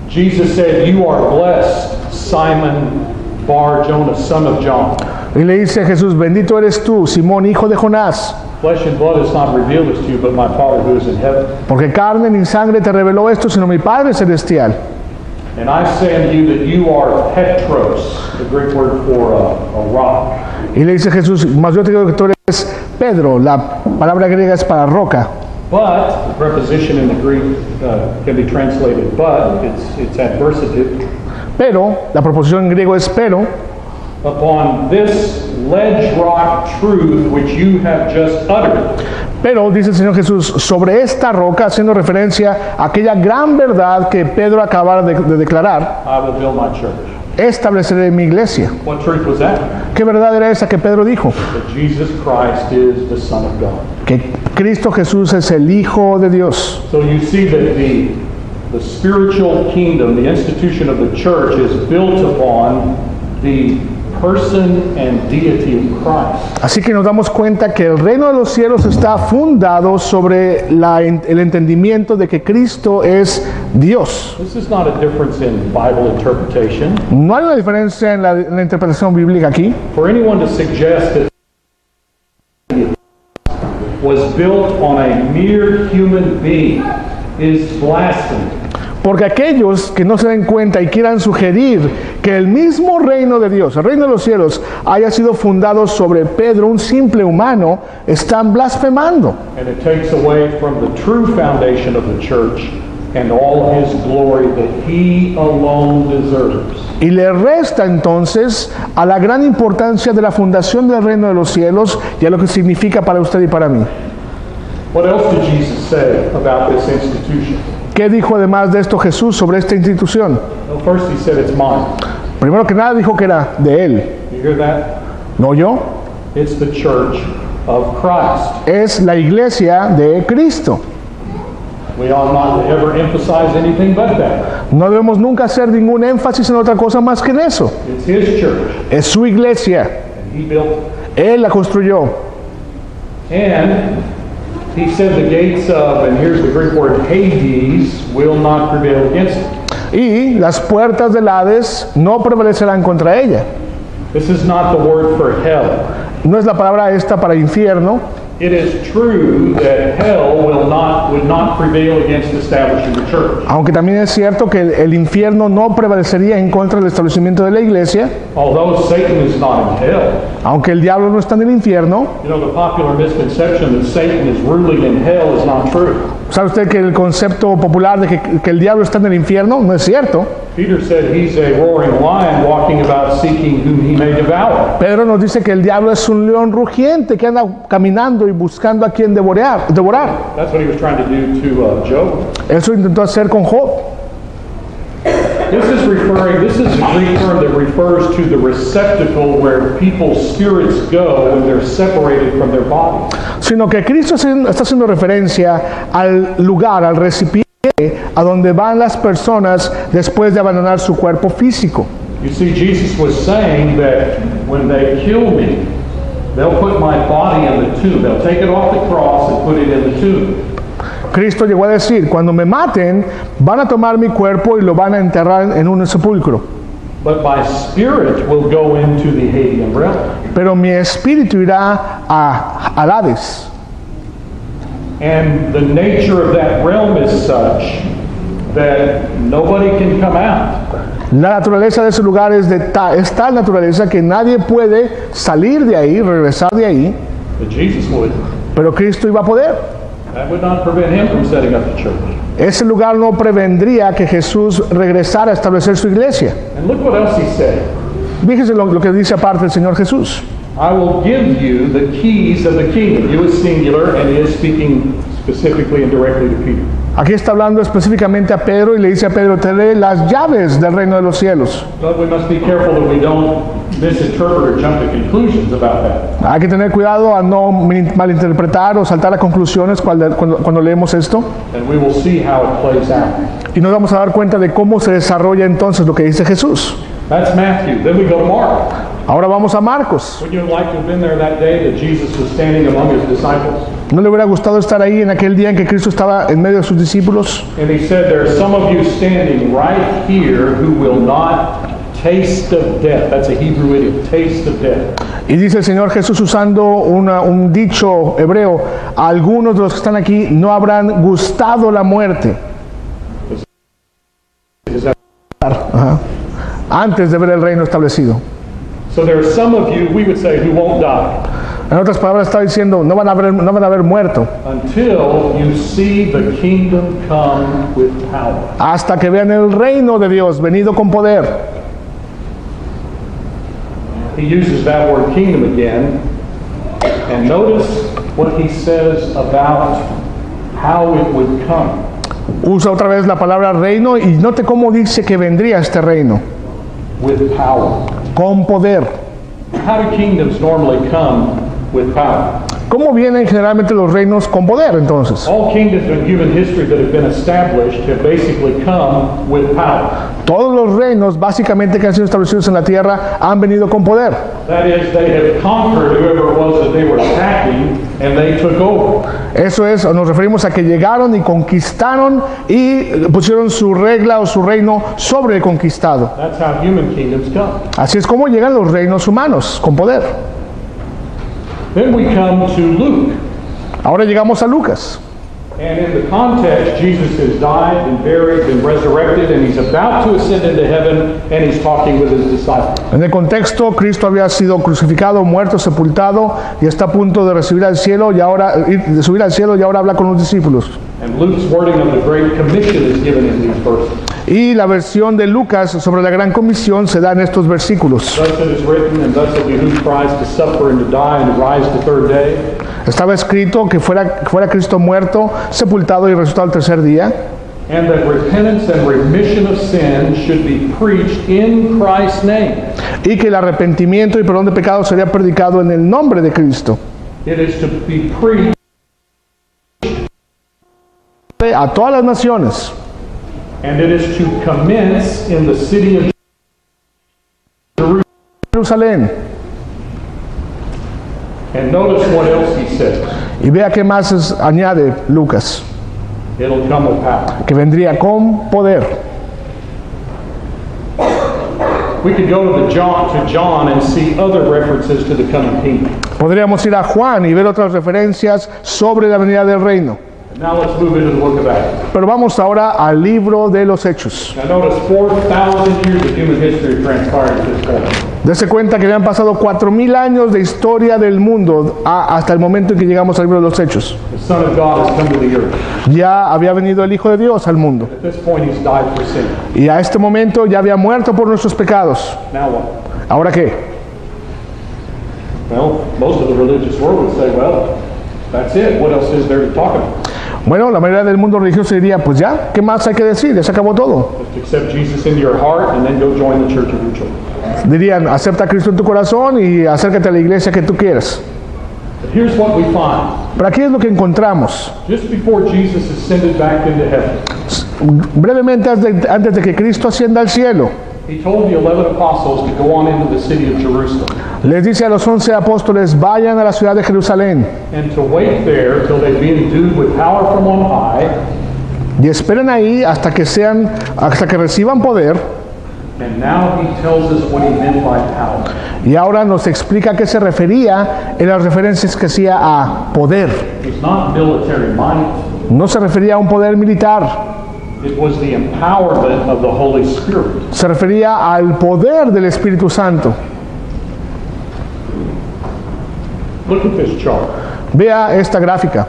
Jesus said, you are blessed, Simon Bar-Jonah, son of John. Y le dice a Jesús, bendito eres tú, Simón, hijo de Jonás, Flesh and blood has not revealed this to you, but my Father who is in heaven. porque carne ni sangre te reveló esto, sino mi Padre celestial. And I say unto you that you are Petros, the Greek word for a rock. Y le dice Jesús, más yo te digo que tú eres Pedro, la palabra griega es para roca. But, the preposition in the Greek can be translated but, it's adversative. Pero, la proposición en griego es pero, Upon this ledge rock truth which you have just uttered, pero, dice el Señor Jesús, sobre esta roca, haciendo referencia a aquella gran verdad que Pedro acabara de declarar, I will build my church. estableceré mi iglesia. What truth was that? ¿Qué verdad era esa que Pedro dijo? That Jesus Christ is the Son of God. Que Cristo Jesús es el Hijo de Dios. So you see that the spiritual kingdom, the institution of the church, is built upon the person and deity of Christ. Así que nos damos cuenta que el reino de los cielos está fundado sobre el entendimiento de que Cristo es Dios. This is not a difference in Bible interpretation. No hay una diferencia en la interpretación bíblica aquí. For anyone to suggest that was built on a mere human being is blasphemy. Porque aquellos que no se den cuenta y quieran sugerir que el mismo reino de Dios, el reino de los cielos, haya sido fundado sobre Pedro, un simple humano, están blasfemando. And it takes away from the true foundation of the church and all his glory that he alone deserves. Y le resta entonces a la gran importancia de la fundación del reino de los cielos y a lo que significa para usted y para mí. What else did Jesus say about this institution? ¿Qué dijo además de esto Jesús sobre esta institución? Well, first he said it's mine. Primero que nada dijo que era de él, You hear that? no yo. It's the church of Christ. Es la iglesia de Cristo. We ought not to ever emphasize anything but that. No debemos nunca hacer ningún énfasis en otra cosa más que en eso. It's his church, Es su iglesia. and he built it. Él la construyó. And he said the gates of, and here's the Greek word, Hades, will not prevail against it. Y las puertas del Hades no prevalecerán contra ella. This is not the word for hell. No es la palabra esta para infierno. It is true that hell would not prevail against establishing the church. Aunque también es cierto que el infierno no prevalecería en contra del establecimiento de la iglesia. Although Satan is not in hell. Aunque el diablo no está en el infierno. You know, the popular misconception that Satan is ruling in hell is not true. ¿Sabe usted que el concepto popular de que el diablo está en el infierno no es cierto? Peter said he's a roaring lion walking about seeking whom he may devour. Pedro nos dice que el diablo es un león rugiente que anda caminando y buscando a quien devorar. That's what he was trying to do to Job. Eso intentó hacer con Job. This is a Greek term that refers to the receptacle where people's spirits go when they're separated from their bodies. Sino que Cristo está haciendo referencia al lugar, al recipiente a donde van las personas después de abandonar su cuerpo físico. You see, Jesus was saying that when they kill me, they'll put my body in the tomb. They'll take it off the cross and put it in the tomb. Cristo llegó a decir, cuando me maten, van a tomar mi cuerpo y lo van a enterrar en un sepulcro. But my spirit will go into the Hadean realm. Pero mi espíritu irá al Hades. And the nature of that realm is such that nobody can come out. La naturaleza de ese lugar es tal naturaleza que nadie puede salir de ahí, regresar de ahí, But Jesus would. pero Cristo iba a poder. That would not prevent him from setting up the church. Ese lugar no prevendría que Jesús regresara a establecer su iglesia. And look what else he said. Fíjese lo que dice aparte el Señor Jesús. I will give you the keys of the kingdom. You is singular, and he is speaking specifically and directly to Peter. Aquí está hablando específicamente a Pedro y le dice a Pedro, te daré las llaves del reino de los cielos. But we must be careful that we don't misinterpret or jump to conclusions about that. Hay que tener cuidado a no malinterpretar o saltar a conclusiones cuando leemos esto. And we will see how it plays out. Y nos vamos a dar cuenta de cómo se desarrolla entonces lo que dice Jesús. That's Matthew. Then we go to Mark. Ahora vamos a Marcos. Would you like to have been there that day that Jesus was standing among his disciples? ¿No le hubiera gustado estar ahí en aquel día en que Cristo estaba en medio de sus discípulos? And he said, there are some of you standing right here who will not taste of death. That's a Hebrew idiom, taste of death. Y dice el Señor Jesús usando un dicho hebreo, algunos de los que están aquí no habrán gustado la muerte. Ajá. Antes de ver el reino establecido. So there are some of you, we would say, who won't die En otras palabras está diciendo, no van a haber muerto until you see the kingdom come with power. hasta que vean el reino de Dios venido con poder. He uses that word kingdom again. And notice what he says about how it would come. Usa otra vez la palabra reino y note cómo dice que vendría este reino. With power. Con poder. How do kingdoms normally come with power? ¿Cómo vienen generalmente los reinos con poder entonces? All kingdoms in human history that have been established have basically come with power. Todos los reinos básicamente que han sido establecidos en la tierra han venido con poder. That is, they have conquered whoever it was that they were attacking, and they took over. Eso es, nos referimos a que llegaron y conquistaron y pusieron su regla o su reino sobre el conquistado. That's how human kingdoms come. Así es como llegan los reinos humanos con poder. Then we come to Luke. Ahora llegamos a Lucas. And in the context, Jesus has died and buried and resurrected, and he's about to ascend into heaven, and he's talking with his disciples. En el contexto, Cristo había sido crucificado, muerto, sepultado y está a punto de recibir al cielo y ahora de subir al cielo y ahora habla con los discípulos. And Luke's wording of the Great Commission is given in these verses. Y la versión de Lucas sobre la Gran Comisión se da en estos versículos. Thus it is written, and thus it behooved Christ to suffer and to die and to rise the third day. Estaba escrito que fuera Cristo muerto, sepultado y resucitado al tercer día. And that repentance and remission of sin should be preached in Christ's name. Y que el arrepentimiento y perdón de pecados sería predicado en el nombre de Cristo. It is to be preached A todas las naciones. and it is to commence in the city of Jerusalén. And notice what else he says. Y vea qué más añade Lucas. It'll come with power. Que vendría con poder. We could go to John and see other references to the coming kingdom. Podríamos ir a Juan y ver otras referencias sobre la venida del reino. Now let's move into the book of Acts. Pero vamos ahora al libro de los Hechos. Now notice 4,000 years of human history transpired at this point. Dese cuenta que habían pasado 4,000 años de historia del mundo hasta el momento en que llegamos al libro de los Hechos. The Son of God has come to the earth. Ya había venido el Hijo de Dios al mundo. At this point, he's died for sin. Y a este momento ya había muerto por nuestros pecados. Now what? ¿Ahora qué? Well, most of the religious world would say, well, that's it. What else is there to talk about? Bueno, la mayoría del mundo religioso diría, pues ya, ¿qué más hay que decir? Ya se acabó todo. Just accept Jesus into your heart and then go join the church of your choice. Dirían, acepta a Cristo en tu corazón y acércate a la iglesia que tú quieras. But here's what we find. Pero aquí es lo que encontramos. Just before Jesus ascended back into heaven, Brevemente antes de que Cristo ascienda al cielo, he told the 11 apostles to go on into the city of Jerusalem les dice a los 11 apóstoles, vayan a la ciudad de Jerusalén and to wait there till they be endued with power from on high. y esperen ahí hasta que reciban poder. And now he tells us what he meant by power. Y ahora nos explica a qué se refería en las referencias que hacía a poder. It was not military might. No se refería a un poder militar, It was the empowerment of the Holy Spirit. se refería al poder del Espíritu Santo. Look at this chart. Vea esta gráfica.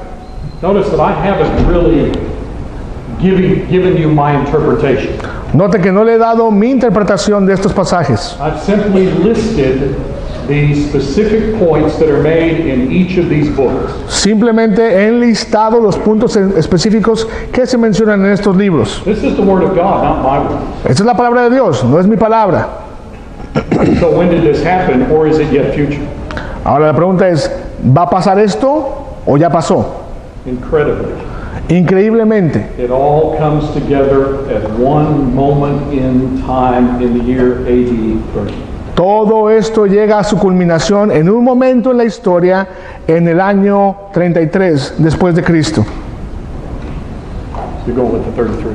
Notice that I haven't really given you my interpretation. Note que no le he dado mi interpretación de estos pasajes. I've simply listed the specific points that are made in each of these books. Simplemente he enlistado los puntos específicos que se mencionan en estos libros. This is the Word of God, not my word. Esta es la palabra de Dios, no es mi palabra. So when did this happen, or is it yet future? Ahora la pregunta es, ¿va a pasar esto o ya pasó? Incredibly. Increíblemente, It all comes together at one moment in time in the year AD 30. todo esto llega a su culminación en un momento en la historia en el año 33 después de Cristo. So you're going with the 33.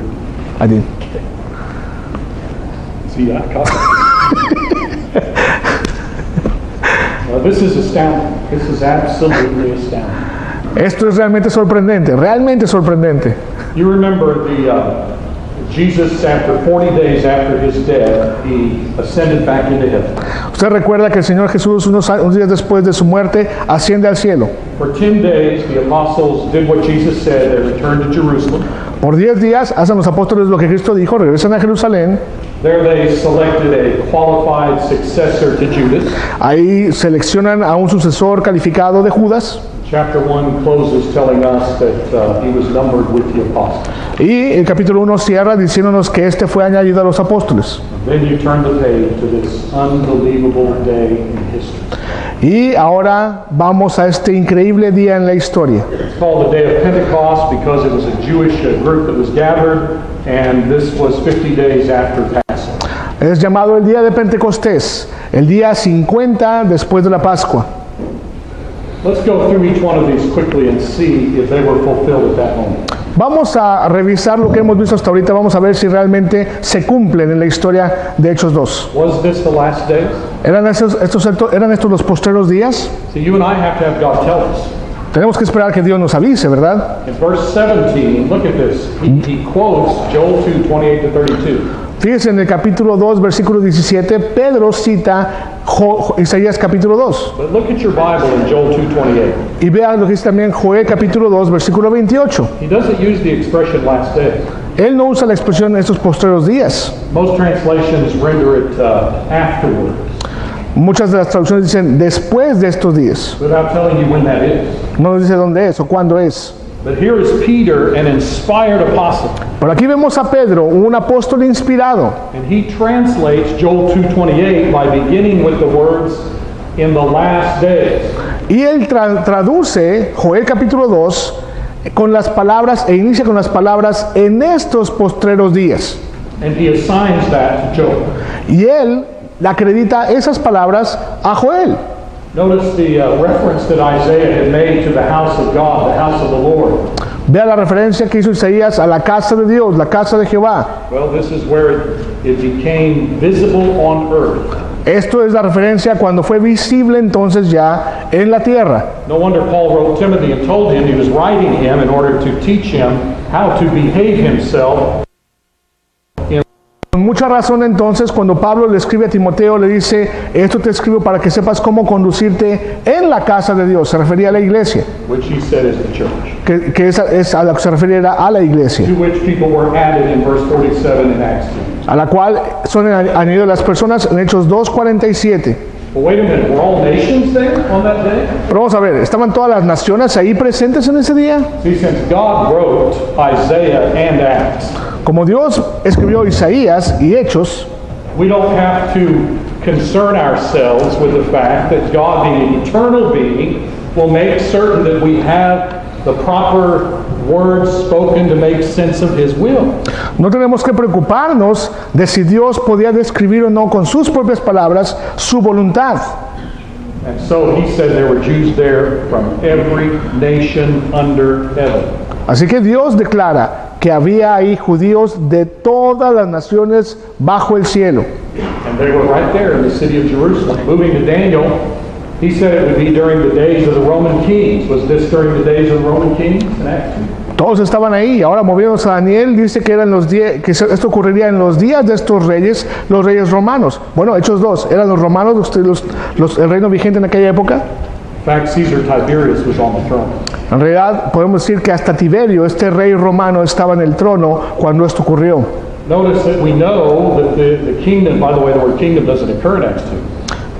Allí. See, I caught it. This is astounding. This is absolutely astounding. Esto es realmente sorprendente. You remember Jesus, after 40 days after his death, he ascended back into heaven. Usted recuerda que el Señor Jesús unos días después de su muerte asciende al cielo. For 10 days, the apostles did what Jesus said. They returned to Jerusalem. Por 10 días hacen los apóstoles lo que Cristo dijo, regresan a Jerusalén. There they selected a qualified successor to Judas. Ahí seleccionan a un sucesor calificado de Judas. Chapter 1 closes telling us that he was numbered with the apostles. Y el capítulo 1 cierra diciéndonos que este fue añadido a los apóstoles. Then you turn the page to this unbelievable day in history. Y ahora vamos a este increíble día en la historia. It's called the Day of Pentecost because it was a Jewish group that was gathered, and this was 50 days after Passover. Es llamado el día de Pentecostés, el día 50 después de la Pascua. Let's go through each one of these quickly and see if they were fulfilled at that moment. Vamos a revisar lo que hemos visto hasta ahorita, vamos a ver si realmente se cumplen en la historia de Hechos 2. Was this the last days? ¿Eran estos los postreros días? So you and I have to have God tell us. Tenemos que esperar que Dios nos avise, ¿verdad? In verse 17, look at this. He quotes Joel 2, 28 to 32. Fíjense en el capítulo 2, versículo 17, Pedro cita Isaías capítulo 2. But look at your Bible in Joel 2:28. Y vean lo que dice también Joel capítulo 2, versículo 28. He doesn't use the expression last day. Él no usa la expresión estos postreros días. Most translations render it afterward, Muchas de las traducciones dicen después de estos días. without telling you when that is. No nos dice dónde es o cuándo es. But here is Peter, an inspired apostle, Pero aquí vemos a Pedro, un apóstol inspirado. and he translates Joel 2:28 by beginning with the words, "In the last days." Y él traduce Joel capítulo 2 con las palabras e inicia con las palabras en estos postreros días. And he assigns that to Joel. Y él le acredita esas palabras a Joel. Notice the reference that Isaiah had made to the house of God, the house of the Lord. Vea la referencia que hizo Isaías a la casa de Dios, la casa de Jehová. Well, this is where it became visible on earth. Esto es la referencia cuando fue visible entonces ya en la tierra. No wonder Paul wrote Timothy and told him he was writing him in order to teach him how to behave himself. Con mucha razón entonces cuando Pablo le escribe a Timoteo le dice, esto te escribo para que sepas cómo conducirte en la casa de Dios. Se refería a la iglesia, Which he said is the church, que esa es a la que se refería a la iglesia, to which people were added in verse 47 in Acts 2. a la cual son añadidas las personas en Hechos 2:47. But wait a minute, were all nations there on that day? Pero vamos a ver, ¿estaban todas las naciones ahí presentes en ese día? See, since God wrote Isaiah and Acts, Como Dios escribió Isaías y Hechos, we don't have to concern ourselves with the fact that God, being an eternal being, will make certain that we have the proper words spoken to make sense of His will. no tenemos que preocuparnos de si Dios podía describir o no con sus propias palabras su voluntad. And so He said there were Jews there from every nation under heaven. Así que Dios declara que había ahí judíos de todas las naciones bajo el cielo. And they were right there in the city of Jerusalem. Moving to Daniel, he said it would be during the days of the Roman kings. Was this during the days of the Roman kings in Acts? Todos estaban ahí. Ahora moviéndose a Daniel, dice que eran esto ocurriría en los días de estos reyes, los reyes romanos. Bueno, Hechos 2, ¿eran los romanos el reino vigente en aquella época? In fact, Caesar Tiberius was on the throne. En realidad podemos decir que hasta Tiberio, este rey romano, estaba en el trono cuando esto ocurrió. Notice that we know that the kingdom, by the way, the word kingdom doesn't occur in Acts 2.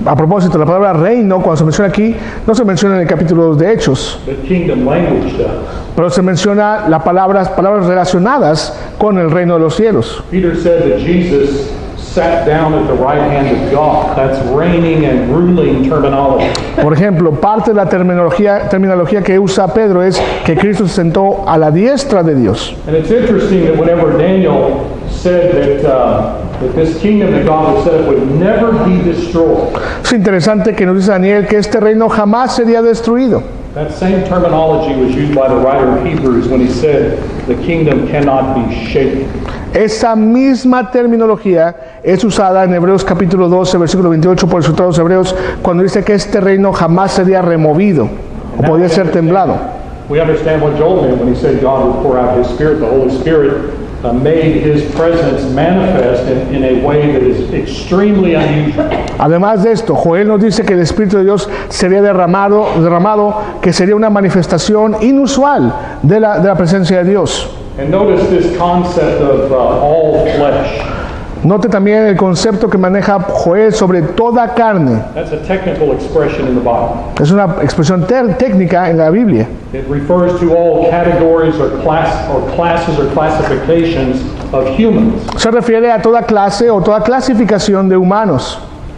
A propósito, la palabra reino, cuando se menciona aquí, no se menciona en el capítulo 2 de Hechos, But kingdom language does. pero se menciona las palabras relacionadas con el reino de los cielos. Peter said that Jesus sat down at the right hand of God. That's reigning and ruling terminology. Por ejemplo, parte de la terminología que usa Pedro es que Cristo se sentó a la diestra de Dios. And it's interesting that whenever Daniel said that this kingdom that God would set up would never be destroyed, Es interesante que nos dice Daniel que este reino jamás sería destruido. that same terminology was used by the writer of Hebrews when he said the kingdom cannot be shaken. Esa misma terminología es usada en Hebreos capítulo 12, versículo 28 por el escritor de los Hebreos, cuando dice que este reino jamás sería removido o podía ser temblado. We understand what Joel meant when he said God would pour out His Spirit. The Holy Spirit made His presence manifest in a way that is extremely unusual. Además de esto, Joel nos dice que el Espíritu de Dios sería derramado, que sería una manifestación inusual de la presencia de Dios. And notice this concept of all flesh. Note también el concepto que maneja Joel sobre toda carne. That's a technical expression in the Bible. Es una expresión técnica en la Biblia. It refers to all categories or classes or classifications of humans. Se refiere a toda clase o toda clasificación de humanos.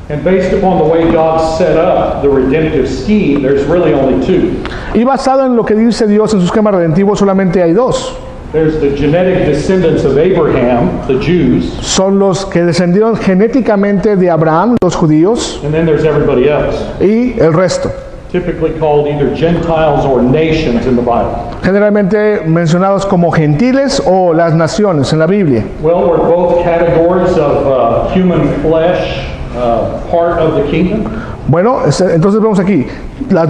And based upon the way God set up the redemptive scheme, there's really only two. Y basado en lo que dice Dios en su esquema redentivo, solamente hay dos. There's the genetic descendants of Abraham, the Jews, Son los que descendieron genéticamente de Abraham, los judíos, and then there's everybody else, y el resto. typically called either Gentiles or nations in the Bible. Generalmente mencionados como gentiles o las naciones en la Biblia. Well, we're both categories of human flesh, part of the kingdom. Bueno, entonces vemos aquí, las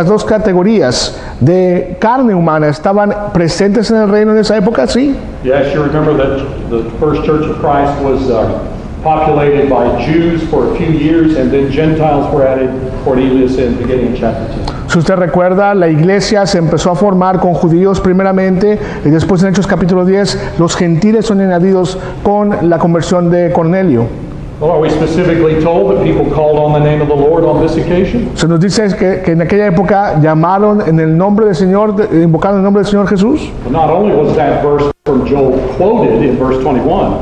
dos categorías de carne humana estaban presentes en el reino en esa época, ¿sí? Yes, you remember that the first church of Christ was populated by Jews for a few years, and then Gentiles were added, Cornelius in beginning of chapter 2. Si usted recuerda, la iglesia se empezó a formar con judíos primeramente, y después en Hechos capítulo 10, los gentiles son añadidos con la conversión de Cornelio. Well, are we specifically told that people called on the name of the Lord on this occasion? Se nos dice que en aquella época llamaron en el nombre del Señor, invocaron el nombre del Señor Jesús. Well, not only was that verse from Joel quoted in verse 21,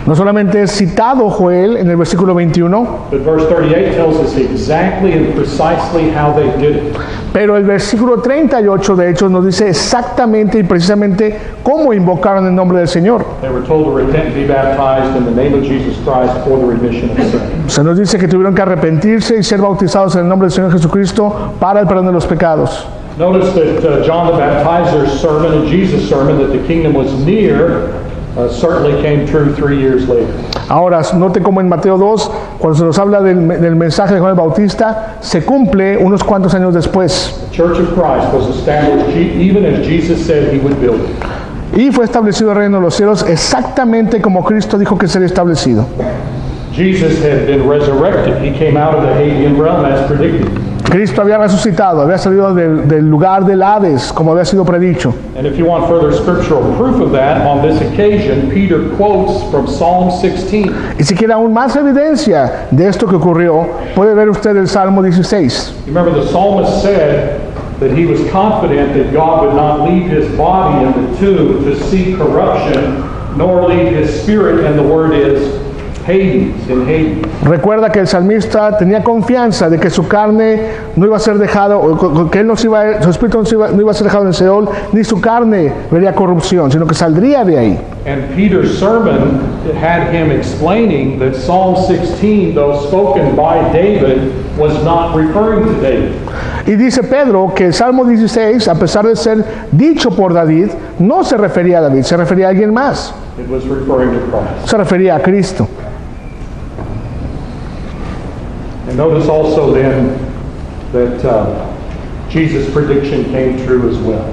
No solamente es citado Joel en el versículo 21, but verse 38 tells us exactly and precisely how they did it. pero el versículo 38 de Hechos nos dice exactamente y precisamente cómo invocaron el nombre del Señor. They were told to repent and be baptized in the name of Jesus Christ for the remission of sin. Se nos dice que tuvieron que arrepentirse y ser bautizados en el nombre del Señor Jesucristo para el perdón de los pecados. Notice that John the Baptizer's sermon and Jesus' sermon that the kingdom was near certainly came true 3 years later. Ahora, note como en Mateo 2, cuando se nos habla del mensaje de Juan el Bautista, se cumple unos cuantos años después. The Church of Christ was established even as Jesus said he would build it. Y fue establecido el reino de los cielos exactamente como Cristo dijo que sería establecido. Jesus had been resurrected. He came out of the Hadean realm as predicted. Cristo había resucitado, había salido del lugar del Hades, como había sido predicho. And if you want further scriptural proof of that, on this occasion, Peter quotes from Psalm 16. Y si quiere aún más evidencia de esto que ocurrió, puede ver usted el Salmo 16. You remember the psalmist said that he was confident that God would not leave his body in the tomb to see corruption, nor leave his spirit, and the word is Hades, in Hades. Recuerda que el salmista tenía confianza de que su carne no iba a ser dejado, que él su espíritu no iba a ser dejado en Seol, ni su carne vería corrupción, sino que saldría de ahí. And Peter's sermon had him explaining that Psalm 16, though spoken by David, was not referring to David. Y dice Pedro que el Salmo 16, a pesar de ser dicho por David, no se refería a David, se refería a alguien más. It was referring to Christ. Se refería a Cristo. And notice also then that Jesus' prediction came true as well.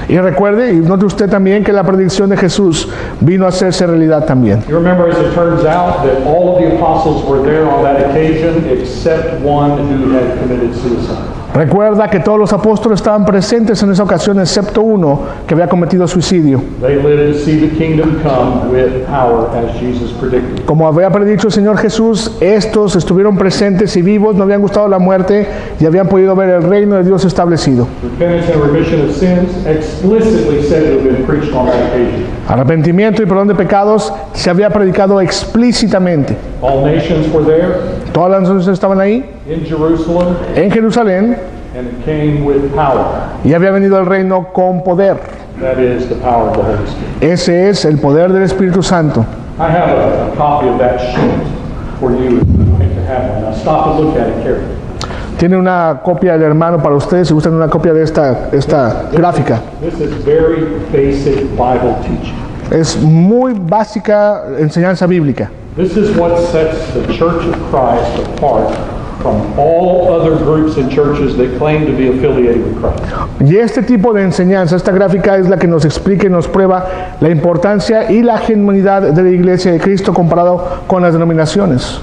Y recuerde, y note usted también que la predicción de Jesús vino a hacerse realidad también. You remember, as it turns out, that all of the apostles were there on that occasion except one who had committed suicide. Recuerda que todos los apóstoles estaban presentes en esa ocasión, excepto uno que había cometido suicidio. They lived to see the kingdom come with power as Jesus predicted. Como había predicho el Señor Jesús, estos estuvieron presentes y vivos, no habían gustado la muerte y habían podido ver el reino de Dios establecido. Repentance and remission of sins explicitly said to have been preached on that occasion. Arrepentimiento y perdón de pecados se había predicado explícitamente. All nations were there Todas las naciones estaban ahí, in Jerusalem, en Jerusalén, and it came with power. y había venido el reino con poder. That is the power of the Holy Spirit. Ese es el poder del Espíritu Santo. I have a copy of that sheet for you if you'd like to have one. Now stop and look at it carefully. Tiene una copia del hermano para ustedes, si gustan una copia de esta gráfica. This is very basic Bible teaching. Es muy básica enseñanza bíblica. This is what sets the Church of Christ apart from all other groups and churches that claim to be affiliated with Christ. Y este tipo de enseñanza, esta gráfica es la que nos explica y nos prueba la importancia y la genuinidad de la Iglesia de Cristo comparado con las denominaciones.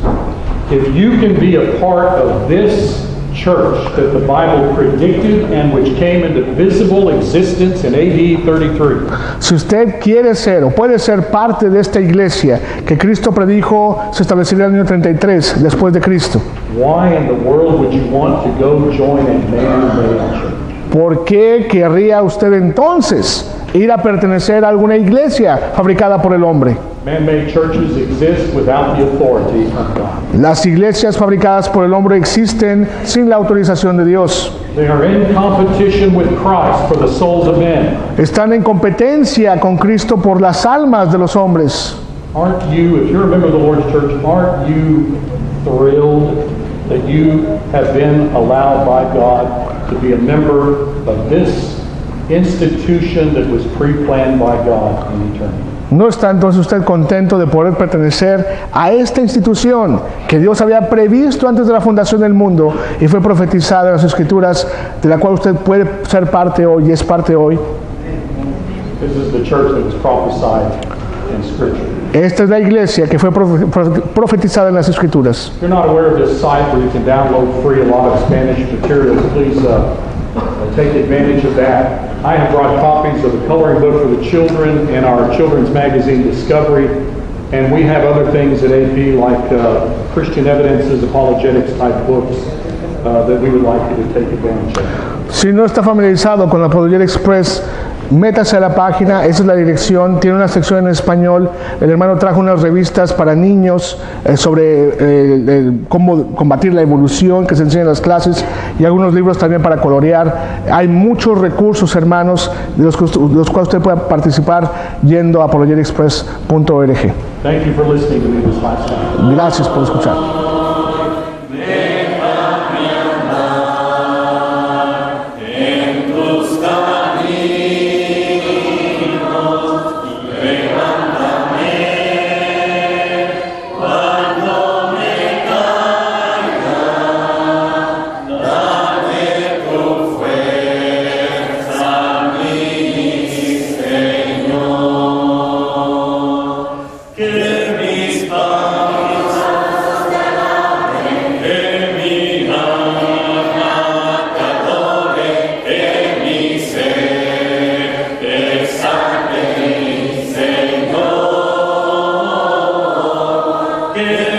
If you can be a part of this church that the Bible predicted and which came into visible existence in AD 33, Si usted quiere ser o puede ser parte de esta iglesia que Cristo predijo se establecería en el año 33 después de Cristo, why in the world would you want to go join a man-made church? ¿por qué querría usted entonces ir a pertenecer a alguna iglesia fabricada por el hombre? Man-made churches exist without the authority of God. Las iglesias fabricadas por el hombre existen sin la autorización de Dios. They are in competition with Christ for the souls of men. Están en competencia con Cristo por las almas de los hombres. Aren't you, if you're a member of the Lord's church, aren't you thrilled that you have been allowed by God to be a member of this institution that was pre-planned by God in eternity? ¿No está entonces usted contento de poder pertenecer a esta institución que Dios había previsto antes de la fundación del mundo y fue profetizada en las Escrituras, de la cual usted puede ser parte hoy y es parte hoy? This is the church that was prophesied in Scripture. Esta es la iglesia que fue profetizada en las Escrituras. If you're not aware of this site where you can download free a lot of Spanish materials, please take advantage of that. I have brought copies of the coloring book for the children and our children's magazine Discovery, and we have other things at AP like Christian Evidences, apologetics type books that we would like you to take advantage of. Si no está familiarizado con la Apologetic Express, métase a la página, esa es la dirección, tiene una sección en español. El hermano trajo unas revistas para niños sobre cómo combatir la evolución que se enseña en las clases y algunos libros también para colorear. Hay muchos recursos, hermanos, de los cuales usted puede participar yendo a apologeticexpress.org. Thank you for listening to me this last time. Gracias por escuchar. Yeah.